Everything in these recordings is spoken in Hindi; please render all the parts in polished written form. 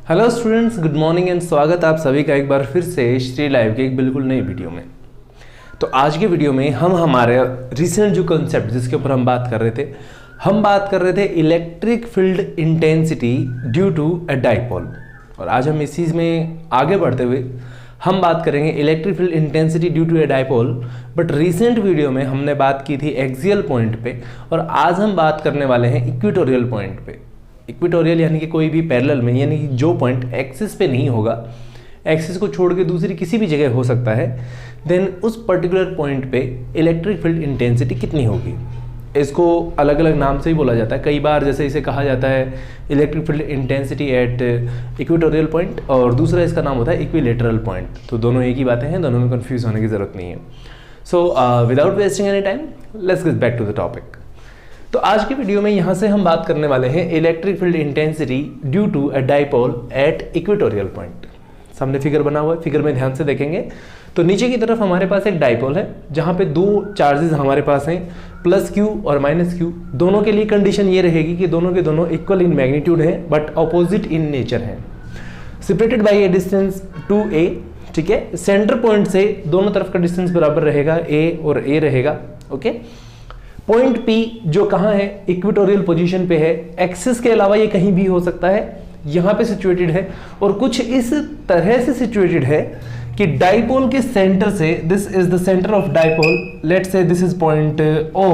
Hello students, good morning and स्वागत आप सभी का एक बार फिर से श्री लाइव के एक बिल्कुल नई वीडियो में। तो आज के वीडियो में हम हमारे रिसेंट जो कंसेप्ट जिसके ऊपर हम बात कर रहे थे electric field intensity due to a dipole. और आज हम इस चीज़ में आगे बढ़ते हुए हम बात करेंगे electric field intensity due to a dipole. But recent video में हमने बात की थी एक्सियल पॉइंट पे, और आज हम बात करने वाले हैं इक्वेटोरियल पॉइंट पे। इक्वेटोरियल यानी कि कोई भी पैरेलल में, यानी कि जो पॉइंट एक्सिस पे नहीं होगा, एक्सिस को छोड़ के दूसरी किसी भी जगह हो सकता है, देन उस पर्टिकुलर पॉइंट पे इलेक्ट्रिक फील्ड इंटेंसिटी कितनी होगी। इसको अलग अलग नाम से ही बोला जाता है। कई बार जैसे इसे कहा जाता है electric field intensity at equatorial point, और दूसरा इसका नाम होता है इक्विलेटरल पॉइंट। तो दोनों एक ही बातें हैं, दोनों में कंफ्यूज होने की ज़रूरत नहीं है। So without wasting any time, let's get back to the topic. तो आज की वीडियो में यहाँ से हम बात करने वाले हैं electric field intensity due to a dipole at equatorial point. सामने फिगर बना हुआ है, फिगर में ध्यान से देखेंगे तो नीचे की तरफ हमारे पास एक डाइपोल है जहाँ पे दो चार्जेस हमारे पास हैं, प्लस क्यू और माइनस क्यू। दोनों के लिए कंडीशन ये रहेगी कि दोनों के दोनों इक्वल इन मैग्नीट्यूड हैं बट अपोजिट इन नेचर हैं, separated by A distance 2a। ठीक है, सेंटर पॉइंट से दोनों तरफ का डिस्टेंस बराबर रहेगा, a और a रहेगा। ओके, पॉइंट P जो कहाँ है, इक्वेटोरियल पोजीशन पे है, एक्सिस के अलावा ये कहीं भी हो सकता है, यहाँ पे सिचुएटेड है। और कुछ इस तरह से सिचुएटेड है कि डाइपोल के सेंटर से, this is the centre of dipole, let's say this is point O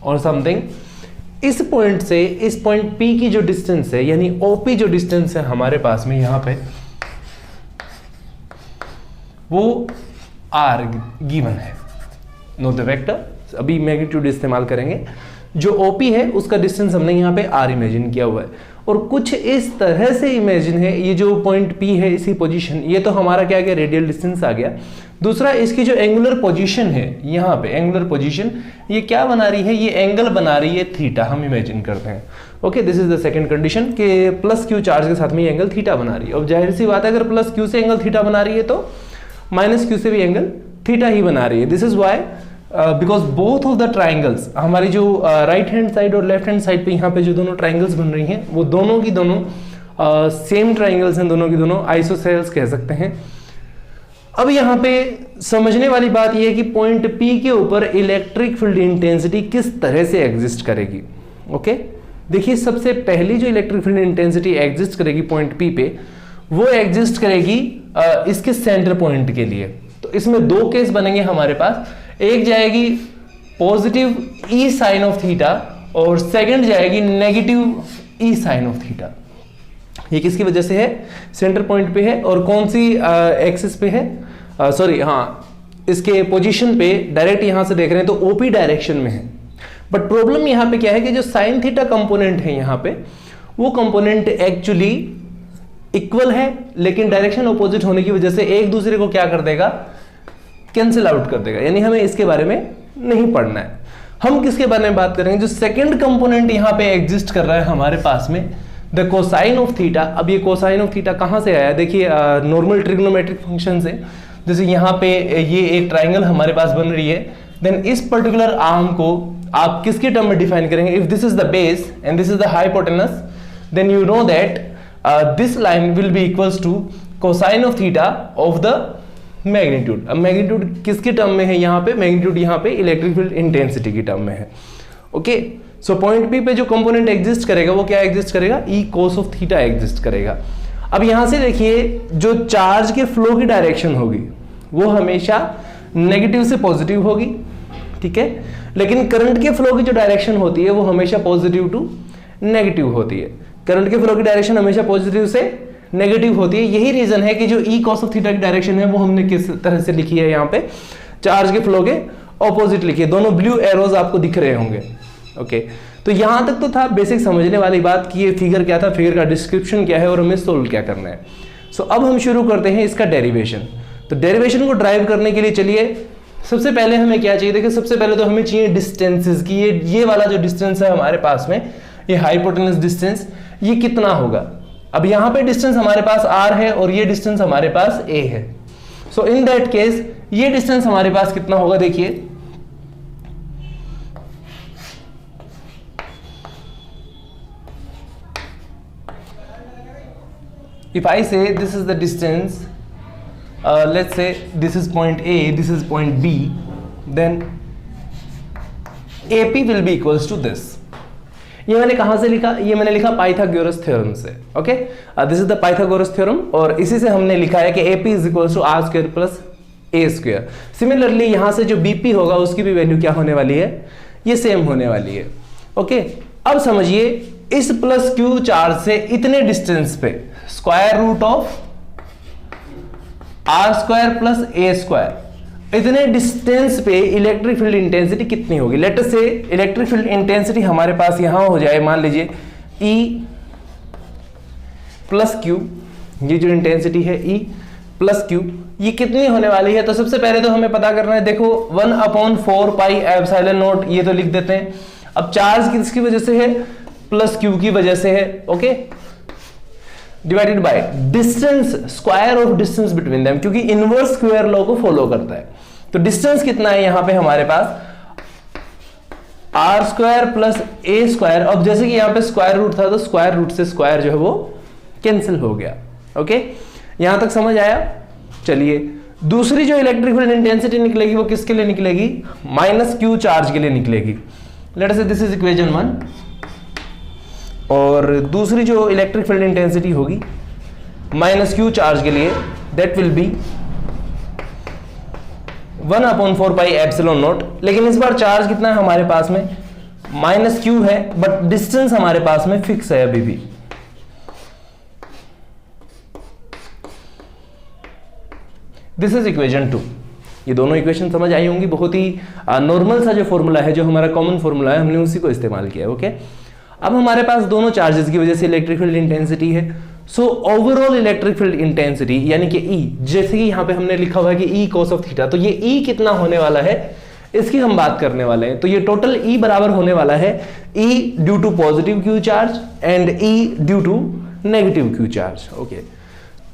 और समथिंग। इस पॉइंट से इस पॉइंट P की जो डिस्टेंस है, यानी OP जो डिस्टेंस है हमारे पास में यहाँ पे, वो R गिवन है। नोट द वेक्टर, अभी मैग्नीट्यूड इस्तेमाल करेंगे। जो OP है उसका डिस्टेंस हमने यहाँ पे R इमेजिन किया हुआ है, और कुछ इस तरह से इमेजिन है। ये जो पॉइंट P है इसी पोजीशन, ये तो हमारा क्या गया, रेडियल डिस्टेंस आ गया। दूसरा, इसकी जो एंगुलर पोजीशन है यहाँ पे, एंगुलर पोजीशन ये क्या बना रही है, ये एंगल बना रही है थीटा, हम इमेजिन करते हैं। Okay, this is the second condition कि प्लस क्यू चार्ज के साथ में ये एंगल थीटा बना रही है। अब जाहिर सी बात है, अगर प्लस क्यू से एंगल थीटा बना रही है तो माइनस क्यू से भी एंगल थीटा ही बना रही है। This is why because both of the triangles, हमारी जो राइट हैंड साइड और लेफ्ट हैंड साइड पे यहाँ पे जो दोनों ट्राइंगल्स बन रही हैं, वो दोनों की दोनों सेम ट्राइंगल्स हैं, दोनों की दोनों आइसोसेल्स कह सकते हैं। अब यहाँ पे समझने वाली बात यह है कि पॉइंट P के ऊपर इलेक्ट्रिक फील्ड इंटेंसिटी किस तरह से एग्जिस्ट करेगी। ओके, देखिए, सबसे पहली जो इलेक्ट्रिक फील्ड इंटेंसिटी एग्जिस्ट करेगी पॉइंट P पे, वो एग्जिस्ट करेगी इसके सेंटर पॉइंट के लिए। तो इसमें दो केस बनेंगे हमारे पास, एक जाएगी positive E sine of theta और सेकंड जाएगी negative E sine of theta. ये किसकी वजह से है, सेंटर पॉइंट पे है, और कौन सी एक्सिस पे है, सॉरी इसके पोजीशन पे डायरेक्ट यहां से देख रहे हैं तो OP डायरेक्शन में है। बट प्रॉब्लम यहां पे क्या है कि जो साइन थीटा कंपोनेंट है यहाँ पे, वो कंपोनेंट एक्चुअली इक्वल है, लेकिन डायरेक्शन ऑपोजिट होने की वजह से एक दूसरे को क्या कर देगा, कैंसिल आउट कर देगा। यानी हमें इसके बारे में नहीं पढ़ना है। हम किसके बारे में बात करेंगे, जो सेकंड कंपोनेंट यहाँ पे एग्जिस्ट कर रहा है हमारे पास में, द कोसाइन ऑफ थीटा। अब ये कोसाइन ऑफ थीटा कहाँ से आया, देखिए नॉर्मल ट्रिग्नोमेट्रिक फंक्शन से। जैसे यहाँ पे ये एक ट्राइंगल हमारे पास बन रही है, देन इस पर्टिकुलर आर्म को आप किसके टर्म में डिफाइन करेंगे, if this is the base and this is the hypotenuse, then you know that this line will be equals to cosine of theta of the magnitude. अब मैग्नीट्यूड किसके टर्म में है यहाँ पे, मैग्नीट्यूड यहाँ पे इलेक्ट्रिक फील्ड इंटेंसिटी की टर्म में है। ओके, सो पॉइंट P पे जो कंपोनेंट एग्जिस्ट करेगा वो क्या एग्जिस्ट करेगा, E cos of theta exist करेगा। अब यहां से देखिए, जो चार्ज के फ्लो की डायरेक्शन होगी वो हमेशा नेगेटिव से पॉजिटिव होगी। ठीक है, लेकिन करंट के फ्लो की जो डायरेक्शन होती है वो हमेशा पॉजिटिव टू नेगेटिव होती है। करंट के फ्लो की डायरेक्शन हमेशा पॉजिटिव से नेगेटिव होती है। यही रीजन है कि जो E cos ऑफ थीटा की डायरेक्शन है वो हमने किस तरह से लिखी है, यहाँ पे चार्ज के फ्लो के ऑपोजिट लिखी है। दोनों ब्लू एरोज आपको दिख रहे होंगे। ओके, तो यहां तक तो था बेसिक समझने वाली बात कि ये फिगर क्या था, फिगर का डिस्क्रिप्शन क्या है और हमें सोल्व क्या करना है। सो अब हम शुरू करते हैं इसका डेरिवेशन। तो डेरिवेशन को ड्राइव करने के लिए चलिए सबसे पहले हमें क्या चाहिए, देखिए सबसे पहले तो हमें चाहिए डिस्टेंसेस की। ये वाला जो डिस्टेंस है हमारे पास में, ये हाइपोटेनस डिस्टेंस, ये कितना होगा। अब यहाँ पे डिस्टेंस हमारे पास R है और ये डिस्टेंस हमारे पास A है। सो इन दैट केस ये डिस्टेंस हमारे पास कितना होगा, देखिए if I say this is the distance, let's say this is point A, this is point B, then AP will be equals to this. ये मैंने कहां से लिखा? ये मैंने लिखा पाइथागोरस थ्योरम से. Okay, this is the Pythagoras theorem और इसी से हमने लिखा है कि AP is equals to R square plus A square. Similarly यहां से जो BP होगा उसकी भी वैल्यू क्या होने वाली है? ये सेम होने वाली है. ओके, अब समझिए इस प्लस क्यू चार्ज से इतने डिस्टेंस पे square root of R square plus A square, इतने डिस्टेंस पे इलेक्ट्रिक फील्ड इंटेंसिटी कितनी होगी? लेट अस से इलेक्ट्रिक फील्ड इंटेंसिटी हमारे पास यहां हो जाए, मान लीजिए E प्लस क्यू, ये जो इंटेंसिटी है E प्लस क्यू, ये कितनी होने वाली है? तो सबसे पहले तो हमें पता करना है, देखो 1/4 पाई एप्सिलॉन नॉट, ये तो लिख देते हैं. अब चार्ज किसकी वजह से है? प्लस क्यू की वजह से है. Okay, divided by distance, square of distance between them, क्योंकि इनवर्स स्क्वायर लॉ को फॉलो करता है. तो डिस्टेंस कितना है यहां पे हमारे पास? आर स्क्वायर प्लस ए स्क्वायर. अब जैसे कि यहां पे स्क्वायर रूट था तो स्क्वायर रूट से स्क्वायर जो है वो कैंसिल हो गया. ओके, यहां तक समझ आया? चलिए, दूसरी जो इलेक्ट्रिक फील्ड इंटेंसिटी निकलेगी वो किसके लिए निकलेगी? माइनस क्यू चार्ज के लिए निकलेगी. लेट अस से दिस इज इक्वेशन 1. और दूसरी जो इलेक्ट्रिक फील्ड इंटेंसिटी होगी माइनस क्यू चार्ज के लिए, that will be 1/4 pi epsilon not. लेकिन इस बार चार्ज कितना है हमारे पास में? माइनस क्यू है, बट डिस्टेंस हमारे पास में फिक्स है अभी भी. This is equation 2. ये दोनों इक्वेशन समझ आई होंगी. बहुत ही नॉर्मल सा जो फॉर्मूला है, जो हमारा कॉमन फॉर्मूला है, हमने उसी को इस्तेमाल किया. ओके, अब हमारे पास दोनों चार्जेस की वजह से इलेक्ट्रिक फील्ड इंटेंसिटी है. So overall electric field intensity यानी कि E, जैसे कि यहां पे हमने लिखा हुआ है कि E cos ऑफ थीटा, तो ये E कितना होने वाला है इसकी हम बात करने वाले हैं. तो ये टोटल E बराबर होने वाला है E due to positive q charge and E due to negative q charge. Okay,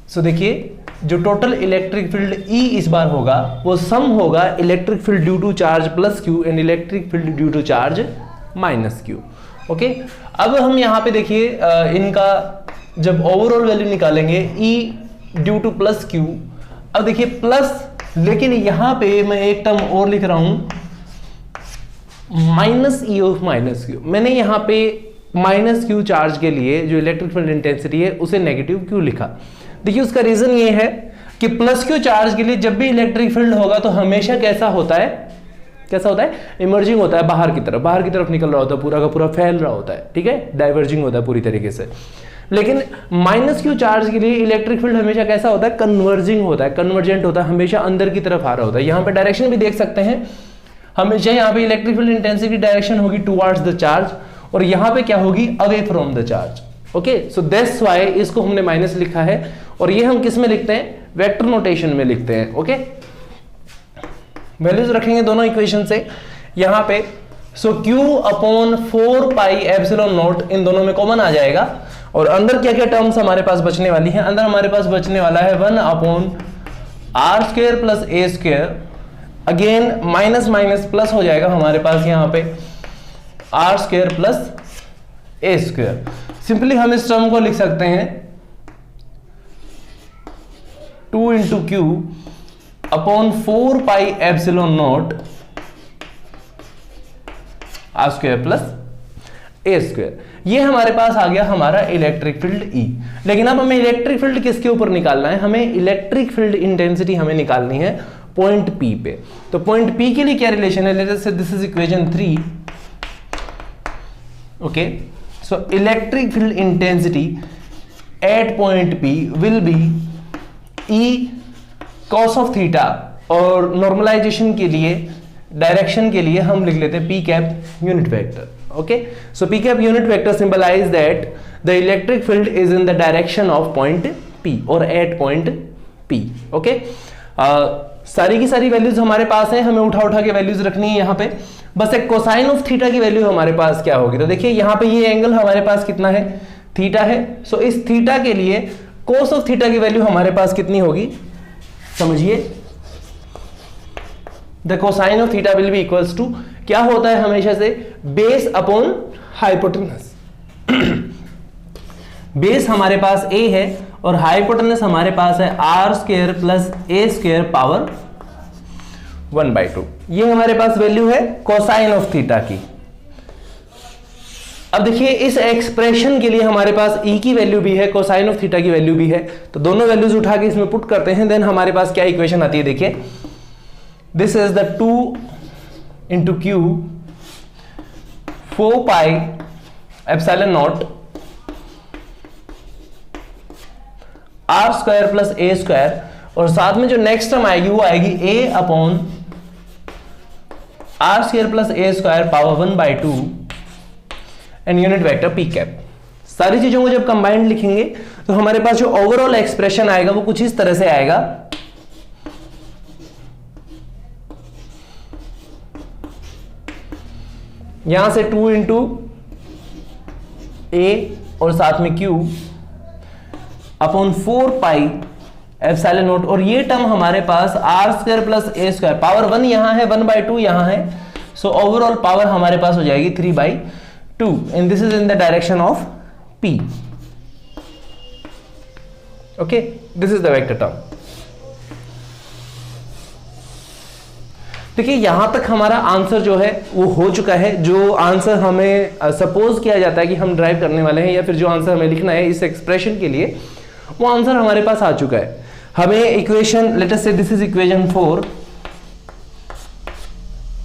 so देखिए जो टोटल इलेक्ट्रिक फील्ड E इस बार होगा वो सम होगा electric field due to charge plus Q and electric field due to charge minus Q. Okay, अब हम यहां पे देखिए इनका जब ओवरऑल वैल्यू निकालेंगे E due to plus Q. अब देखिए प्लस, लेकिन यहां पे मैं एक टर्म और लिख रहा हूं minus E of minus Q. मैंने यहां पे माइनस क्यू चार्ज के लिए जो इलेक्ट्रिक फील्ड इंटेंसिटी है उसे नेगेटिव क्यू लिखा. देखिए उसका रीजन ये है कि प्लस क्यू चार्ज के लिए जब भी इलेक्ट्रिक फील्ड होगा तो हमेशा कैसा होता है? कैसा होता है? इमर्जिंग होता है, बाहर की तरफ निकल रहा होता है, पूरा का पूरा फैल रहा होता है. ठीक है, डाइवर्जिंग होता है पूरी तरीके से. लेकिन माइनस क्यू चार्ज के लिए इलेक्ट्रिक फील्ड हमेशा कैसा होता है? कन्वर्जिंग होता है, कन्वर्जेंट होता है, हमेशा अंदर की तरफ आ रहा होता है. यहाँ पे डायरेक्शन भी देख सकते हैं, हमेशा यहाँ पे इलेक्ट्रिक फील्ड इंटेंसिटी डायरेक्शन होगी टुवर्ड्स द चार्ज और यहाँ पे क्या होगी? Away from the charge. Okay, so that's why इसको हमने माइनस लिखा है और ये हम किस में लिखते हैं? वेक्टर नोटेशन में लिखते हैं. ओके, वैल्यूज रखेंगे दोनों इक्वेशन से यहाँ पे. सो Q/4 pi epsilon not in दोनों में कॉमन आ जाएगा और अंदर क्या क्या टर्म्स हमारे पास बचने वाली हैं? अंदर हमारे पास बचने वाला है 1/r स्क्वायर प्लस ए square. Again minus minus plus हो जाएगा हमारे पास यहाँ पे आर स्क्वायर प्लस ए स्क्वायर. सिंपली हम इस टर्म को लिख सकते हैं 2 × Q/4 pi epsilon naught R square plus ए स्क्वायर. ये हमारे पास आ गया हमारा इलेक्ट्रिक फील्ड E. लेकिन अब हमें इलेक्ट्रिक फील्ड किसके ऊपर निकालना है? हमें इलेक्ट्रिक फील्ड इंटेंसिटी हमें निकालनी है पॉइंट P पे. तो पॉइंट P के लिए क्या रिलेशन है? लेट अस से this is equation 3. Okay, so electric field intensity at point P will be E cos of theta और नॉर्मलाइजेशन के लिए, डायरेक्शन के लिए हम लिख लेते हैं P cap unit vector. Okay, so P cap unit vector symbolize that the electric field is in the direction of point P or at point P. Okay, सारी की सारी वैल्यूज हमारे पास हैं, हमें उठा उठा के वैल्यूज रखनी है यहाँ पे. बस एक कोसाइन ऑफ थीटा की वैल्यू हमारे पास क्या होगी? तो देखिए यहाँ पे ये एंगल हमारे पास कितना है? थीटा है. सो इस थीटा के लिए कोस ऑफ थीटा की वैल्यू हमारे पास कितनी होगी? समझिए, the cosine of theta will be equals to, क्या होता है हमेशा से? Base upon hypotenuse. बेस हमारे पास a है और हाइपोटेनस हमारे पास है r square plus a square power 1/2। ये हमारे पास वैल्यू है कोसाइन ऑफ थीटा की। अब देखिए इस एक्सप्रेशन के लिए हमारे पास e की वैल्यू भी है, कोसाइन ऑफ थीटा की वैल्यू भी है, तो दोनों वैल्यूज उठा के इसमें पुट करते हैं, देन हमारे पास क्या इक्वेशन आती है देखिए, this is the 2 into Q 4 pi epsilon naught R square plus A square, और साथ में जो नेक्स्ट टर्म आएगी वो आएगी a upon R square plus A square power 1/2 and unit vector P cap. सारी चीजों को जब कंबाइंड लिखेंगे तो हमारे पास जो ओवरऑल एक्सप्रेशन आएगा वो कुछ इस तरह से आएगा, यहां से 2 इंटू ए और साथ में q upon 4 pi epsilon naught, और ये टर्म हमारे पास आर स्क्वायर प्लस ए स्क्वायर पावर 1 यहां है, 1/2 यहां है, सो ओवरऑल पावर हमारे पास हो जाएगी 3/2 and this is in the direction of P। Okay, this is the vector term. देखिए यहां तक हमारा आंसर जो है वो हो चुका है। जो आंसर हमें सपोज किया जाता है कि हम ड्राइव करने वाले हैं, या फिर जो आंसर हमें लिखना है इस एक्सप्रेशन के लिए, वो आंसर हमारे पास आ चुका है। हमें इक्वेशन, लेट अस से दिस इज इक्वेशन 4।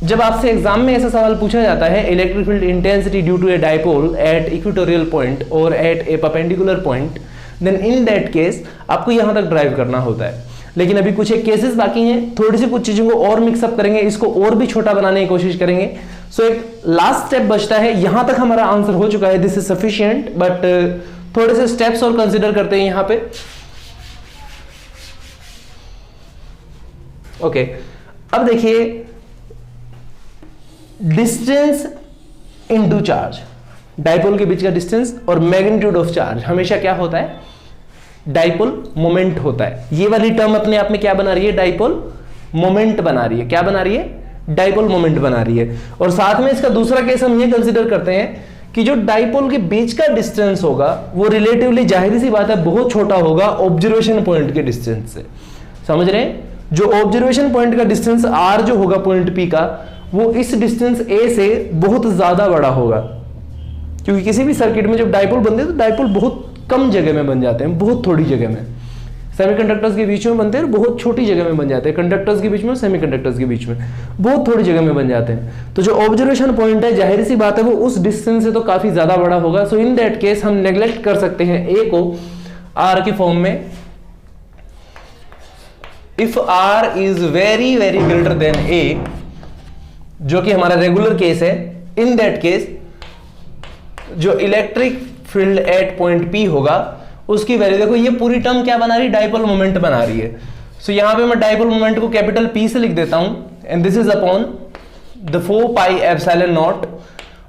जब आपसे एग्जाम में ऐसा सवाल पूछा जाता है, electric field intensity due to a dipole at equatorial point और at a perpendicular point, then in that case आपको यहां तक ड्राइव करना होता है। लेकिन अभी कुछ एक केसेस बाकी हैं, थोड़ी सी कुछ चीजों को और मिक्सअप करेंगे, इसको और भी छोटा बनाने की कोशिश करेंगे। सो एक लास्ट स्टेप बचता है, यहां तक हमारा आंसर हो चुका है, दिस इज सफिशिएंट, बट थोड़े से स्टेप्स और कंसीडर करते हैं यहां पे। ओके, अब देखिए डिस्टेंस इनटू चार्ज, डाइपोल के बीच का डिस्टेंस और मैग्नीट्यूड ऑफ चार्ज हमेशा क्या होता है, डाइपोल मोमेंट होता है। ये वाली टर्म अपने आप में क्या बना रही है, डाइपोल मोमेंट बना रही है। क्या बना रही है, डाइपोल मोमेंट बना रही है। और साथ में इसका दूसरा केस हम ये कंसीडर करते हैं कि जो डाइपोल के बीच का डिस्टेंस होगा वो रिलेटिवली, जाहिर सी बात है, बहुत छोटा होगा ऑब्जर्वेशन पॉइंट के डिस्टेंस से। समझ रहे हैं, जो ऑब्जर्वेशन पॉइंट का डिस्टेंस r जो होगा पॉइंट P का, वो इस डिस्टेंस a से बहुत ज्यादा बड़ा होगा। क्योंकि किसी भी सर्किट में जब डाइपोल बनते हैं तो डाइपोल बहुत कम जगह में बन जाते हैं, बहुत थोड़ी जगह में। सेमीकंडक्टर्स के बीच में बनते हैं, बहुत छोटी जगह में बन जाते हैं। कंडक्टर्स के बीच में, सेमीकंडक्टर्स के बीच में बहुत थोड़ी जगह में बन जाते हैं। तो जो ऑब्जर्वेशन पॉइंट है, जाहिर सी बात है, वो उस डिस्टेंस से तो काफी ज्यादा बड़ा होगा। सो इन दैट केस हम नेग्लेक्ट कर सकते हैं a को r के फॉर्म में। If r is very very greater than a, जो कि हमारा रेगुलर केस है, इन दैट केस जो electric field at point P होगा उसकी वैल्यू, देखो ये पूरी टर्म क्या बना रही है, डाइपोल मोमेंट बना रही है। सो यहां पे मैं डाइपोल मोमेंट को कैपिटल P से लिख देता हूं, and this is upon the 4 pi epsilon naught.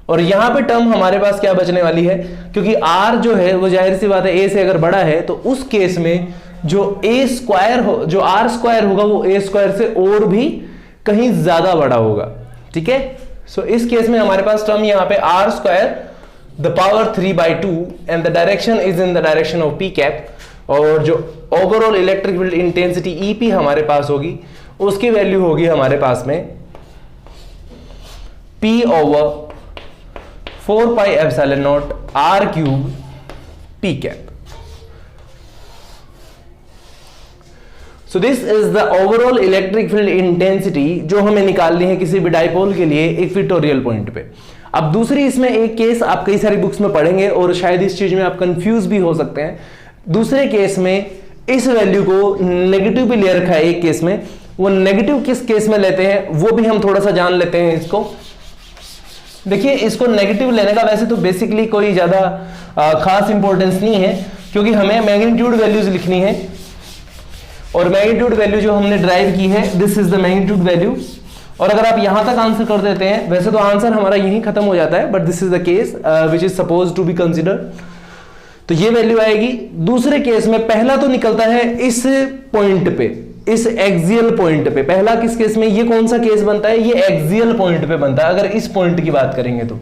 और यहां पे टर्म हमारे पास क्या बचने वाली है, क्योंकि r जो है वो जाहिर सी बात है a से अगर बड़ा है, तो उस केस में जो a स्क्वायर हो, जो r स्क्वायर होगा वो a स्क्वायर से और भी कहीं ज्यादा बड़ा होगा। ठीक है, सो इस केस में हमारे पास टर्म यहां पे r square the power 3/2 and the direction is in the direction of P cap, और जो overall electric field intensity EP हमारे पास होगी, उसकी वैल्यू होगी हमारे पास में P over 4 pi epsilon not r cube P cap. So this is the overall electric field intensity जो हमें निकालनी है किसी भी डाइपोल के लिए इक्वेटोरियल पॉइंट पे। अब दूसरी इसमें एक केस आप कई सारी बुक्स में पढ़ेंगे और शायद इस चीज में आप कंफ्यूज भी हो सकते हैं। दूसरे केस में इस वैल्यू को नेगेटिव भी ले रखा है एक केस में, वो नेगेटिव किस केस में लेते हैं वो भी हम थोड़ा सा जान लेते हैं। इसको देखिए, इसको नेगेटिव लेने का वैसे तो बेसिकली कोई ज्यादा खास इंपॉर्टेंस नहीं है, क्योंकि हमें मैग्नीट्यूड वैल्यूज लिखनी है, और मैग्नीट्यूड वैल्यू जो हमने ड्राइव की है, this is the magnitude value. और अगर आप यहां तक आंसर कर देते हैं, वैसे तो आंसर हमारा यहीं खत्म हो जाता है, but this is the case which is suppose to be consider, तो ये वैल्यू आएगी। दूसरे केस में पहला तो निकलता है इस पॉइंट पे, इस एक्सियल पॉइंट पे। पहला किस केस में, ये कौन सा केस बनता है, ये एक्सियल पॉइंट पे बनता है अगर इस पॉइंट की बात करेंगे तो।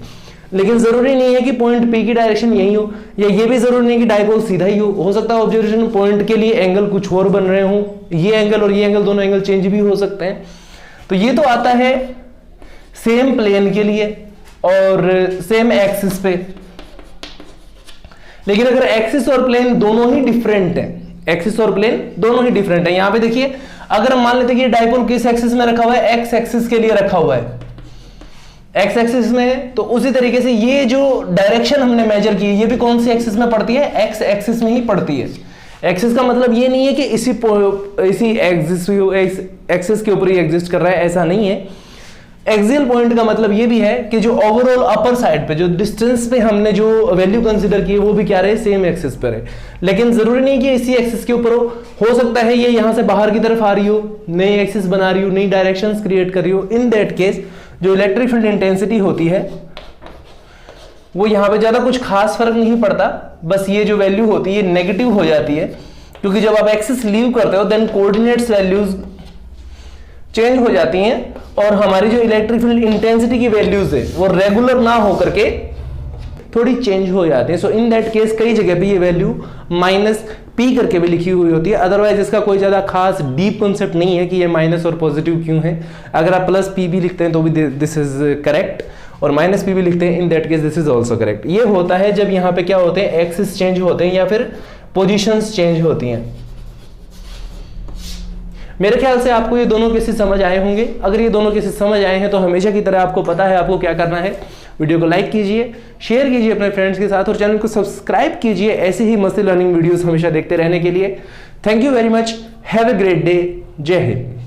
लेकिन जरूरी नहीं है कि पॉइंट पी की डायरेक्शन यही हो, या ये भी जरूरी नहीं कि डायपोल सीधा ही हो सकता है ऑब्जर्वेशन पॉइंट के लिए एंगल कुछ और बन रहे हो, ये एंगल और ये एंगल दोनों एंगल चेंज भी हो सकते हैं। तो ये तो आता है सेम प्लेन के लिए और सेम एक्सिस पे। लेकिन अगर एक्सिस और प्लेन दोनों ही डिफरेंट है, एक्सिस और प्लेन दोनों ही डिफरेंट है, यहां पे देखिए अगर हम मान लेते हैं कि डायपोल किस एक्सिस में रखा हुआ है, एक्स एक्सिस के लिए रखा हुआ है, एक्स एक्सिस में, तो उसी तरीके से ये जो डायरेक्शन हमने मेजर की है ये भी कौन सी एक्सिस में पड़ती है, एक्स एक्सिस में ही पड़ती है। एक्सिस का मतलब ये नहीं है कि इसी एक्सिस के ऊपर ही एग्जिस्ट कर रहा है, ऐसा नहीं है। एक्सियल पॉइंट का मतलब ये भी है कि जो ओवरऑल अपर साइड पे जो डिस्टेंस पे हमने जो वैल्यू कंसीडर की है वो भी क्या रहे, सेम एक्सिस पर है। लेकिन जरूरी नहीं कि इसी एक्सिस के ऊपर हो सकता है ये यहां से बाहर की तरफ आ रही हो, नई एक्सिस बना रही हो, नई डायरेक्शंस क्रिएट कर रही हो। इन दैट केस जो इलेक्ट्रिक फील्ड इंटेंसिटी होती है वो यहां पे ज्यादा कुछ खास फर्क नहीं पड़ता, बस ये जो वैल्यू होती है नेगेटिव हो जाती है, क्योंकि जब आप एक्सिस लीव करते हो देन कोऑर्डिनेट्स वैल्यूज चेंज हो जाती हैं और हमारी जो इलेक्ट्रिक फील्ड इंटेंसिटी की वैल्यूज है वो रेगुलर ना होकर के थोड़ी चेंज हो जाती है। सो इन दैट केस कई जगह पे ये वैल्यू माइनस पी करके भी लिखी हुई होती है, अदरवाइज इसका कोई ज्यादा खास डीप कॉन्सेप्ट नहीं है कि ये माइनस और पॉजिटिव क्यों है। अगर आप प्लस पी भी लिखते हैं तो भी दिस इज करेक्ट, और माइनस पी भी लिखते हैं इन that case this is also correct. ये होता है जब यहाँ पे क्या होते हैं, एक्सिस चेंज होते हैं या फिर पोजिशंस चेंज होती हैं। मेरे ख्याल से आपको ये दोनों केसेस समझ आए होंगे। अगर ये दोनों केसेस समझ आए हैं तो हमेशा की तरह आपको पता है आपको क्या करना है। वीडियो को लाइक कीजिए, शेयर कीजिए अपने फ्रेंड्स के साथ और चैनल को सब्सक्राइब कीजिए ऐसे ही मस्त लर्निंग वीडियोस हमेशा देखते रहने के लिए। Thank you very much, have a great day, जय हिंद।